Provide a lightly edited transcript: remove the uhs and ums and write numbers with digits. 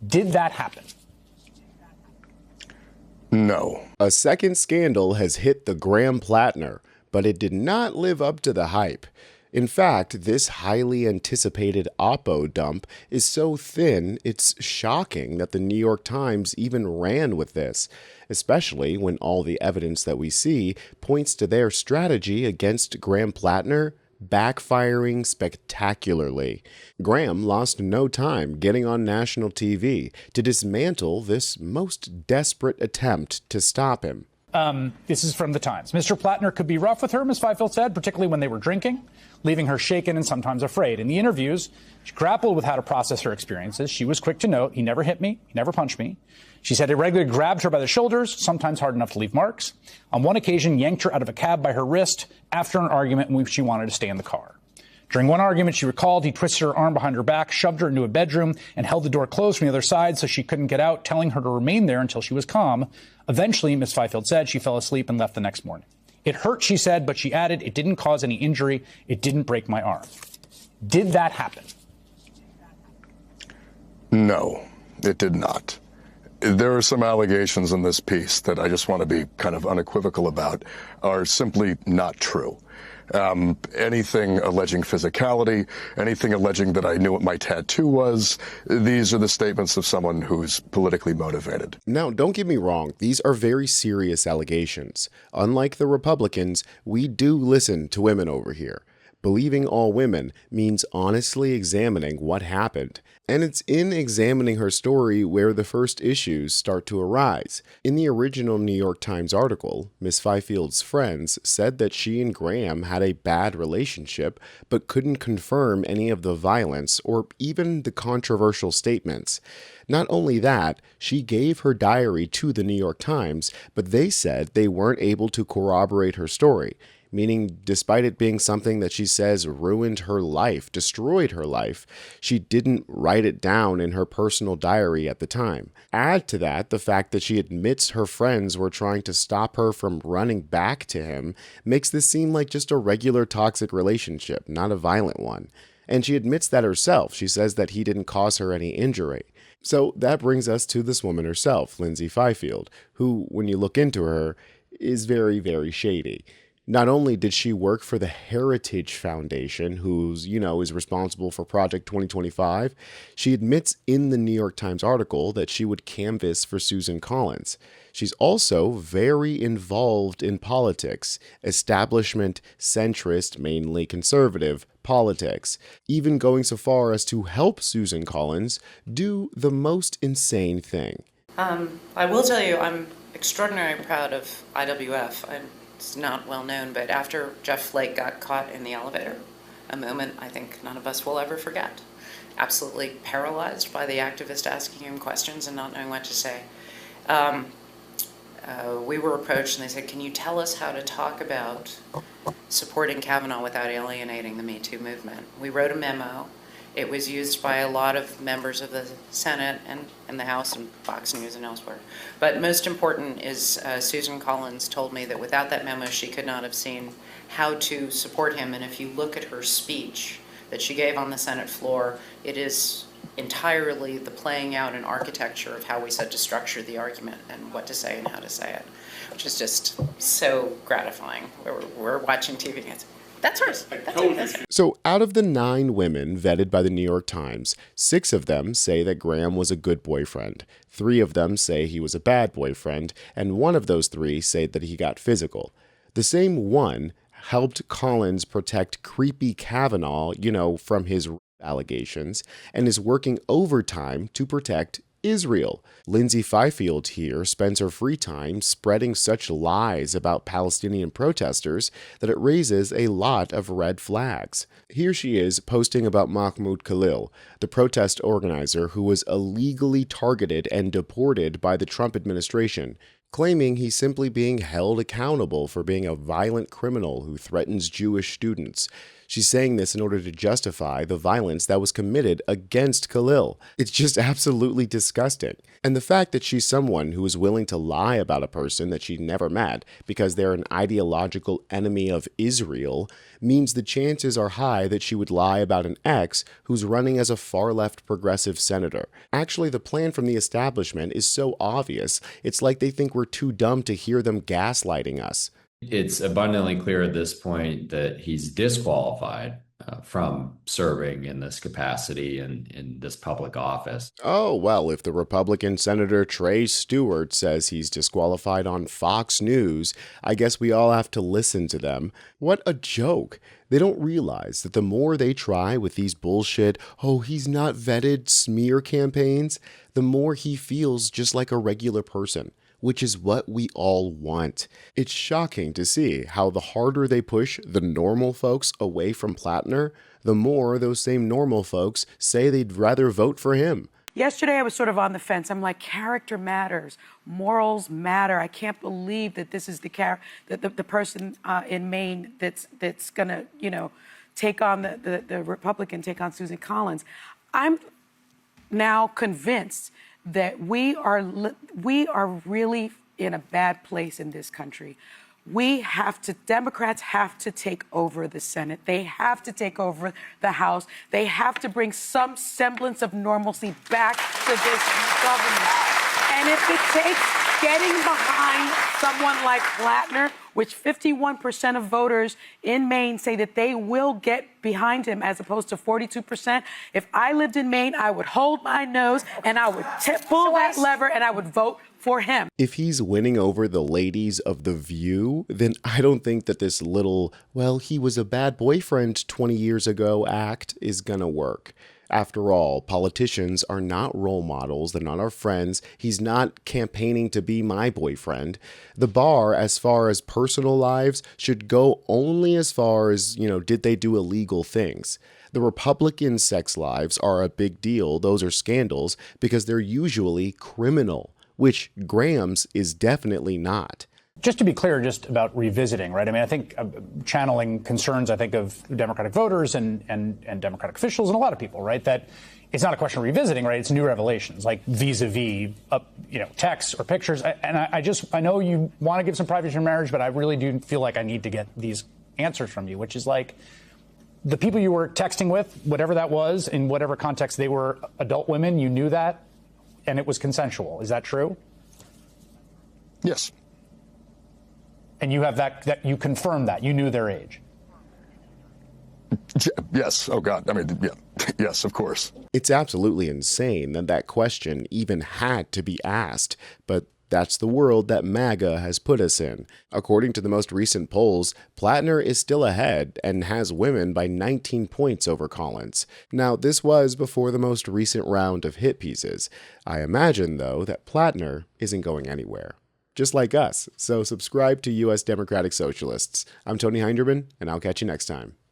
Did that happen? No. A second scandal has hit the Graham Platner, but it did not live up to the hype. In fact, this highly anticipated Oppo dump is so thin, it's shocking that the New York Times even ran with this, especially when all the evidence that we see points to their strategy against Graham Platner backfiring spectacularly. Graham lost no time getting on national TV to dismantle this most desperate attempt to stop him. This is from the Times. Mr. Platner could be rough with her, Ms. Fifield said, particularly when they were drinking, leaving her shaken and sometimes afraid. In the interviews, she grappled with how to process her experiences. She was quick to note, he never hit me, he never punched me. She said he regularly grabbed her by the shoulders, sometimes hard enough to leave marks. On one occasion, yanked her out of a cab by her wrist after an argument in which she wanted to stay in the car. During one argument, she recalled he twisted her arm behind her back, shoved her into a bedroom, and held the door closed from the other side so she couldn't get out, telling her to remain there until she was calm. Eventually, Ms. Fifield said she fell asleep and left the next morning. It hurt, she said, but she added, it didn't cause any injury. It didn't break my arm. Did that happen? No, it did not. There are some allegations in this piece that I just want to be kind of unequivocal about are simply not true. Anything alleging physicality, anything alleging that I knew what my tattoo was, these are the statements of someone who's politically motivated. Now, don't get me wrong, these are very serious allegations. Unlike the Republicans, we do listen to women over here. Believing all women means honestly examining what happened, and it's in examining her story where the first issues start to arise. In the original New York Times article, Miss Fifield's friends said that she and Graham had a bad relationship, but couldn't confirm any of the violence or even the controversial statements. Not only that, she gave her diary to the New York Times, but they said they weren't able to corroborate her story. Meaning, despite it being something that she says ruined her life, destroyed her life, she didn't write it down in her personal diary at the time. Add to that the fact that she admits her friends were trying to stop her from running back to him makes this seem like just a regular toxic relationship, not a violent one. And she admits that herself. She says that he didn't cause her any injury. So that brings us to this woman herself, Lindsay Fifield, who, when you look into her, is very, very shady. Not only did she work for the Heritage Foundation, who's, is responsible for Project 2025, she admits in the New York Times article that she would canvass for Susan Collins. She's also very involved in politics, establishment, centrist, mainly conservative politics, even going so far as to help Susan Collins do the most insane thing. I will tell you, I'm extraordinarily proud of IWF. It's not well known, but after Jeff Flake got caught in the elevator, a moment I think none of us will ever forget. Absolutely paralyzed by the activist asking him questions and not knowing what to say. We were approached and they said, can you tell us how to talk about supporting Kavanaugh without alienating the Me Too movement? We wrote a memo. It was used by a lot of members of the Senate and the House and Fox News and elsewhere. But most important is Susan Collins told me that without that memo, she could not have seen how to support him. And if you look at her speech that she gave on the Senate floor, it is entirely the playing out and architecture of how we said to structure the argument and what to say and how to say it, which is just so gratifying. We're watching TV and it's, that's hers. That's hers. So out of the 9 women vetted by the New York Times, 6 of them say that Graham was a good boyfriend. 3 of them say he was a bad boyfriend, and 1 of those 3 say that he got physical. The same one helped Collins protect creepy Kavanaugh, from his allegations, and is working overtime to protect Israel. Lindsay Fifield here spends her free time spreading such lies about Palestinian protesters that it raises a lot of red flags. Here she is posting about Mahmoud Khalil, the protest organizer who was illegally targeted and deported by the Trump administration, claiming he's simply being held accountable for being a violent criminal who threatens Jewish students. She's saying this in order to justify the violence that was committed against Khalil. It's just absolutely disgusting. And the fact that she's someone who is willing to lie about a person that she never met because they're an ideological enemy of Israel means the chances are high that she would lie about an ex who's running as a far-left progressive senator. Actually, the plan from the establishment is so obvious, it's like they think we're too dumb to hear them gaslighting us. It's abundantly clear at this point that he's disqualified from serving in this capacity and in this public office. Oh, well, if the Republican Senator Trey Stewart says he's disqualified on Fox News, I guess we all have to listen to them. What a joke. They don't realize that the more they try with these bullshit, oh, he's not vetted smear campaigns, the more he feels just like a regular person, which is what we all want. It's shocking to see how the harder they push the normal folks away from Platner, the more those same normal folks say they'd rather vote for him. Yesterday, I was sort of on the fence. I'm like, character matters. Morals matter. I can't believe that this is the person in Maine that's going to, take on the Republican, take on Susan Collins. I'm now convinced that we are really in a bad place in this country. Democrats have to take over the Senate. They have to take over the House. They have to bring some semblance of normalcy back to this government. And if it takes getting behind someone like Platner, which 51% of voters in Maine say that they will get behind him as opposed to 42%. If I lived in Maine, I would hold my nose and I would pull that lever and I would vote for him. If he's winning over the ladies of The View, then I don't think that this little, well, he was a bad boyfriend 20 years ago act is gonna work. After all, politicians are not role models. They're not our friends. He's not campaigning to be my boyfriend. The bar, as far as personal lives, should go only as far as, did they do illegal things? The Republican sex lives are a big deal. Those are scandals because they're usually criminal, which Graham's is definitely not. Just to be clear, just about revisiting, right? I mean, I think channeling concerns, I think, of Democratic voters and Democratic officials and a lot of people, right? That it's not a question of revisiting, right? It's new revelations, like vis-a-vis, texts or pictures. I know you want to give some privacy in marriage, but I really do feel like I need to get these answers from you, which is like the people you were texting with, whatever that was, in whatever context they were adult women, you knew that, and it was consensual. Is that true? Yes. And you have that you confirmed that you knew their age. Yes. Oh, God. I mean, yeah. Yes, of course. It's absolutely insane that question even had to be asked, but that's the world that MAGA has put us in. According to the most recent polls, Platner is still ahead and has women by 19 points over Collins. Now, this was before the most recent round of hit pieces. I imagine, though, that Platner isn't going anywhere. Just like us. So subscribe to US Democratic Socialists. I'm Tony Hinderman, and I'll catch you next time.